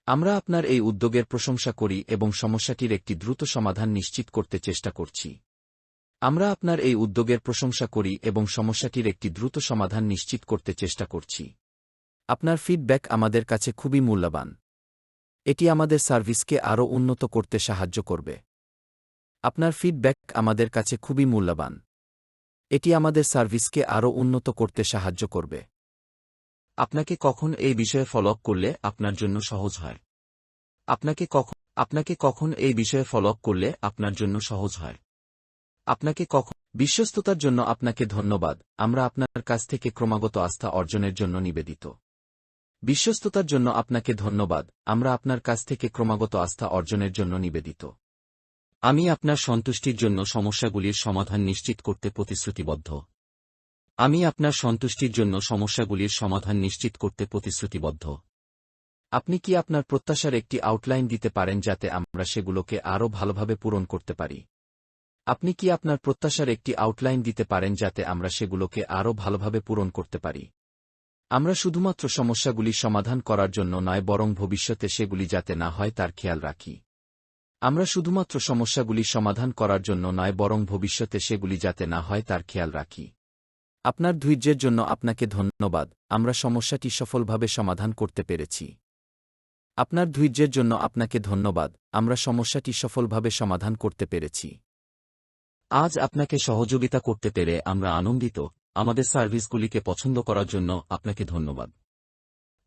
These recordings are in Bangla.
আমরা আপনার এই উদ্যোগের প্রশংসা করি এবং সমস্যাটির একটি দ্রুত সমাধান নিশ্চিত করতে চেষ্টা করছি। আমরা আপনার এই উদ্যোগের প্রশংসা করি এবং সমস্যাটির একটি দ্রুত সমাধান নিশ্চিত করতে চেষ্টা করছি। আপনার ফিডব্যাক আমাদের কাছে খুবই মূল্যবান। এটি আমাদের সার্ভিসকে আরও উন্নত করতে সাহায্য করবে। আপনার ফিডব্যাক আমাদের কাছে খুবই মূল্যবান। এটি আমাদের সার্ভিসকে আরও উন্নত করতে সাহায্য করবে। আপনাকে কখন এই বিষয়ে ফলো আপ করলে আপনার জন্য সহজ হয়? আপনাকে কখন এই বিষয়ে ফলো আপ করলে আপনার জন্য সহজ হয়? আপনাকে কখন বিশ্বস্ততার জন্য আপনাকে ধন্যবাদ। আমরা আপনার কাছ থেকে ক্রমাগত আস্থা অর্জনের জন্য নিবেদিত। বিশ্বস্ততার জন্য আপনাকে ধন্যবাদ। আমরা আপনার কাছ থেকে ক্রমাগত আস্থা অর্জনের জন্য নিবেদিত। আমি আপনার সন্তুষ্টির জন্য সমস্যাগুলির সমাধান নিশ্চিত করতে প্রতিশ্রুতিবদ্ধ। আমি আপনার সন্তুষ্টির জন্য সমস্যাগুলির সমাধান নিশ্চিত করতে প্রতিশ্রুতিবদ্ধ। আপনি কি আপনার প্রত্যাশার একটি আউটলাইন দিতে পারেন যাতে আমরা সেগুলোকে আরও ভালোভাবে পূরণ করতে পারি? আপনি কি আপনার প্রত্যাশার একটি আউটলাইন দিতে পারেন যাতে আমরা সেগুলোকে আরও ভালোভাবে পূরণ করতে পারি? আমরা শুধুমাত্র সমস্যাগুলি সমাধান করার জন্য নয় বরং ভবিষ্যতে সেগুলি যাতে না হয় তার খেয়াল রাখি। আমরা শুধুমাত্র সমস্যাগুলি সমাধান করার জন্য নয় বরং ভবিষ্যতে সেগুলি যাতে না হয় তার খেয়াল রাখি। আপনার ধৈর্যের জন্য আপনাকে ধন্যবাদ। আমরা সমস্যাটি সফলভাবে সমাধান করতে পেরেছি। আপনার ধৈর্যের জন্য আপনাকে ধন্যবাদ। আমরা সমস্যাটি সফলভাবে সমাধান করতে পেরেছি। আজ আপনাকে সহযোগিতা করতে পেরে আমরা আনন্দিত। আমাদের সার্ভিসগুলিকে পছন্দ করার জন্য আপনাকে ধন্যবাদ।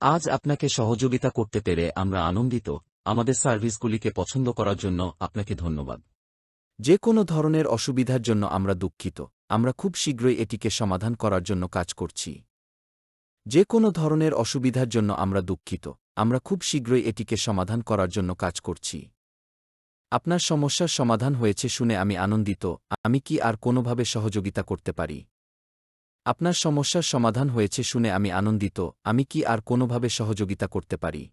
আজ আপনাকে সহযোগিতা করতে পেরে আমরা আনন্দিত। আমাদের সার্ভিসগুলিকে পছন্দ করার জন্য আপনাকে ধন্যবাদ। যে কোনো ধরনের অসুবিধার জন্য আমরা দুঃখিত। আমরা খুব শীঘ্রই এটিকে সমাধান করার জন্য কাজ করছি। যে কোনো ধরনের অসুবিধার জন্য আমরা দুঃখিত। আমরা খুব শীঘ্রই এটিকে সমাধান করার জন্য কাজ করছি। আপনার সমস্যার সমাধান হয়েছে শুনে আমি আনন্দিত। আমি কি আর কোনোভাবে সহযোগিতা করতে পারি? আপনার সমস্যার সমাধান হয়েছে শুনে আমি আনন্দিত। আমি কি আর কোনোভাবে সহযোগিতা করতে পারি?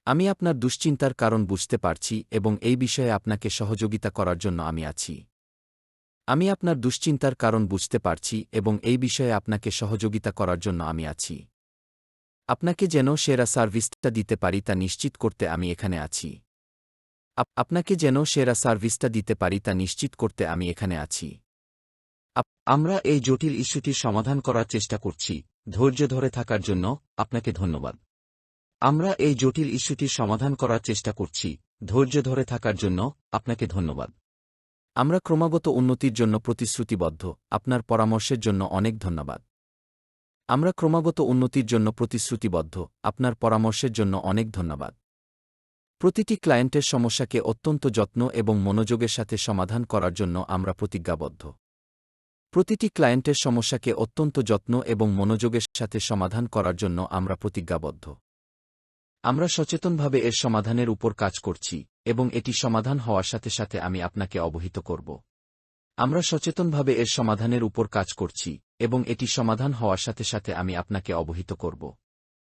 আমি আপনার দুশ্চিন্তার কারণ বুঝতে পারছি এবং এই বিষয়ে আপনাকে সহযোগিতা করার জন্য আমি আছি। আমি আপনার দুশ্চিন্তার কারণ বুঝতে পারছি এবং এই বিষয়ে আপনাকে সহযোগিতা করার জন্য আমি আছি। আপনাকে যেন সেরা সার্ভিসটা দিতে পারি তা নিশ্চিত করতে আমি এখানে আছি। আপনাকে যেন সেরা সার্ভিসটা দিতে পারি তা নিশ্চিত করতে আমি এখানে আছি। আমরা এই জটিল ইস্যুটির সমাধান করার চেষ্টা করছি। ধৈর্য ধরে থাকার জন্য আপনাকে ধন্যবাদ। আমরা এই জটিল ইস্যুটির সমাধান করার চেষ্টা করছি। ধৈর্য ধরে থাকার জন্য আপনাকে ধন্যবাদ। আমরা ক্রমাগত উন্নতির জন্য প্রতিশ্রুতিবদ্ধ। আপনার পরামর্শের জন্য অনেক ধন্যবাদ। আমরা ক্রমাগত উন্নতির জন্য প্রতিশ্রুতিবদ্ধ। আপনার পরামর্শের জন্য অনেক ধন্যবাদ। প্রতিটি ক্লায়েন্টের সমস্যাকে অত্যন্ত যত্ন এবং মনোযোগের সাথে সমাধান করার জন্য আমরা প্রতিজ্ঞাবদ্ধ। প্রতিটি ক্লায়েন্টের সমস্যাকে অত্যন্ত যত্ন এবং মনোযোগের সাথে সমাধান করার জন্য আমরা প্রতিজ্ঞাবদ্ধ। আমরা সচেতনভাবে এর সমাধানের উপর কাজ করছি এবং এটি সমাধান হওয়ার সাথে সাথে আমি আপনাকে অবহিত করব। আমরা সচেতনভাবে এর সমাধানের উপর কাজ করছি এবং এটি সমাধান হওয়ার সাথে সাথে আমি আপনাকে অবহিত করব।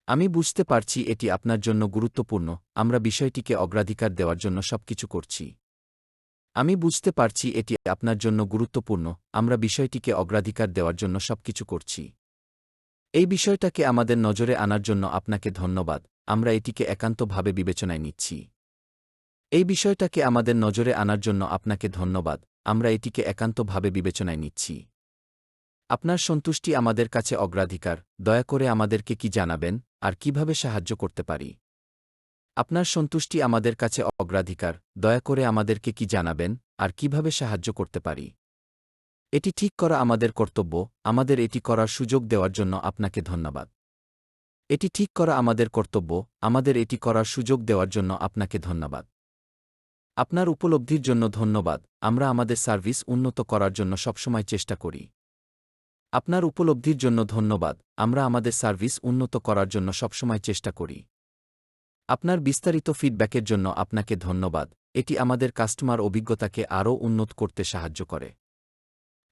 আমি বুঝতে পারছি এটি আপনার জন্য গুরুত্বপূর্ণ। আমরা বিষয়টিকে অগ্রাধিকার দেওয়ার জন্য সবকিছু করছি। আমি বুঝতে পারছি এটি আপনার জন্য গুরুত্বপূর্ণ। আমরা বিষয়টিকে অগ্রাধিকার দেওয়ার জন্য সবকিছু করছি। এই বিষয়টাকে আমাদের নজরে আনার জন্য আপনাকে ধন্যবাদ। আমরা এটিকে একান্তভাবে বিবেচনায় নিচ্ছি। এই বিষয়টাকে আমাদের নজরে আনার জন্য আপনাকে ধন্যবাদ। আমরা এটিকে একান্তভাবে বিবেচনায় নিচ্ছি। আপনার সন্তুষ্টি আমাদের কাছে অগ্রাধিকার। দয়া করে আমাদেরকে কি জানাবেন আর কিভাবে সাহায্য করতে পারি? আপনার সন্তুষ্টি আমাদের কাছে অগ্রাধিকার। দয়া করে আমাদেরকে কি জানাবেন আর কিভাবে সাহায্য করতে পারি? এটি ঠিক করা আমাদের কর্তব্য। আমাদের এটি করার সুযোগ দেওয়ার জন্য আপনাকে ধন্যবাদ। এটি ঠিক করা আমাদের কর্তব্য। আমাদের এটি করার সুযোগ দেওয়ার জন্য আপনাকে ধন্যবাদ। আপনার উপলব্ধির জন্য ধন্যবাদ। আমরা আমাদের সার্ভিস উন্নত করার জন্য সবসময় চেষ্টা করি। আপনার উপলব্ধির জন্য ধন্যবাদ। আমরা আমাদের সার্ভিস উন্নত করার জন্য সবসময় চেষ্টা করি। আপনার বিস্তারিত ফিডব্যাকের জন্য আপনাকে ধন্যবাদ। এটি আমাদের কাস্টমার অভিজ্ঞতাকে আরও উন্নত করতে সাহায্য করে।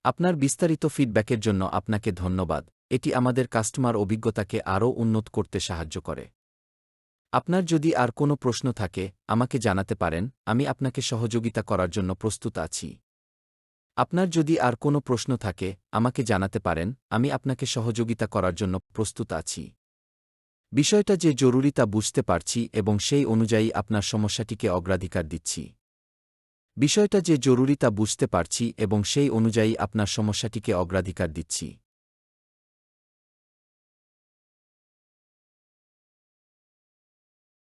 আপনার বিস্তারিত ফিডব্যাকের জন্য আপনাকে ধন্যবাদ। এটি আমাদের কাস্টমার অভিজ্ঞতাকে আরও উন্নত করতে সাহায্য করে। আপনার যদি আর কোনো প্রশ্ন থাকে আমাকে জানাতে পারেন। আমি আপনাকে সহযোগিতা করার জন্য প্রস্তুত আছি। আপনার যদি আর কোনো প্রশ্ন থাকে আমাকে জানাতে পারেন। আমি আপনাকে সহযোগিতা করার জন্য প্রস্তুত আছি। বিষয়টা যে জরুরি তা বুঝতে পারছি এবং সেই অনুযায়ী আপনার সমস্যাটিকে অগ্রাধিকার দিচ্ছি। বিষয়টা যে জরুরি তা বুঝতে পারছি এবং সেই অনুযায়ী আপনার সমস্যাটিকে অগ্রাধিকার দিচ্ছি।